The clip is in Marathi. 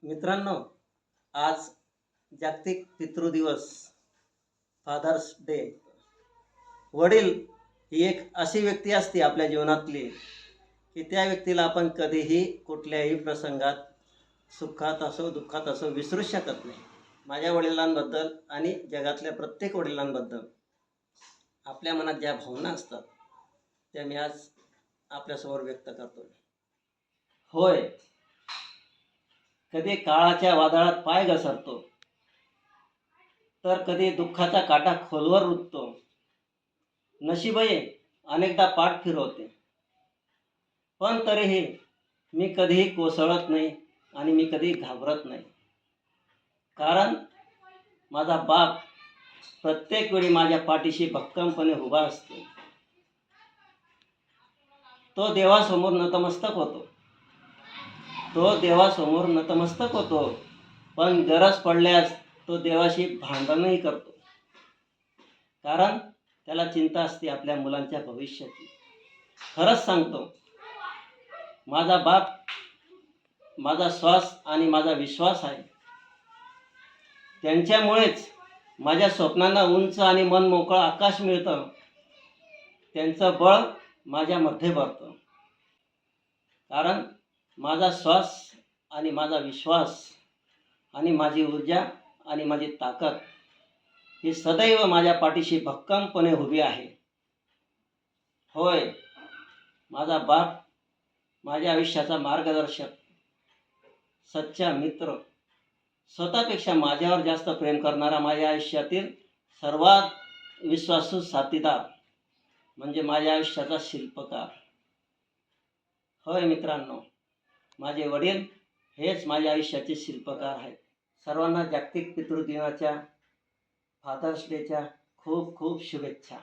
मित्रांनो, आज जागतिक पितृदिवस, फादर्स डे. वडील ही एक अशी व्यक्ती असते आपल्या जीवनातली की त्या व्यक्तीला आपण कधीही कुठल्याही प्रसंगात सुखात असो दुःखात असो विसरू शकत नाही. माझ्या वडिलांबद्दल आणि जगातल्या प्रत्येक वडिलांबद्दल आपल्या मनात ज्या भावना असतात त्या मी आज आपल्यासमोर व्यक्त करतो. होय, कधी काळाच्या वादळात पाय घसरतो, तर कधी दुःखाचा काटा खोलवर रुततो. नशीबही अनेकदा पाठ फिरवते, पण तरीही मी कधीही कोसळत नाही आणि मी कधी घाबरत नाही. कारण माझा बाप प्रत्येक वेळी माझ्या पाठीशी भक्कमपणे उभा असतो. तो देवासमोर नतमस्तक होतो, पण गरज पडल्यास तो देवाशी भांडणही करतो. कारण त्याला चिंता असते आपल्या मुलांच्या भविष्याची. खरंच सांगतो, माझा बाप माझा श्वास आणि माझा विश्वास आहे. त्यांच्यामुळेच माझ्या स्वप्नांना उंच आणि मन मोकळं आकाश मिळतं. त्यांचं बळ माझ्यामध्ये भरतं. कारण माझा श्वास आणि माझा विश्वास आणि माझी ऊर्जा आणि माझी ताकद ही सदैव माझ्या पाठीशी भक्कमपणे उभी आहे. होय, माझा बाप माझ्या आयुष्याचा मार्गदर्शक, सच्चा मित्र, स्वतःपेक्षा माझ्यावर जास्त प्रेम करणारा, माझ्या आयुष्यातील सर्वात विश्वासू साथीदार म्हणजे माझ्या आयुष्याचा शिल्पकार. होय मित्रांनो, माझे वडील हेच माझ्या आयुष्याचे शिल्पकार आहेत. सर्वांना जागतिक पितृदिनाच्या, फादर्स डेच्या खूप खूप शुभेच्छा.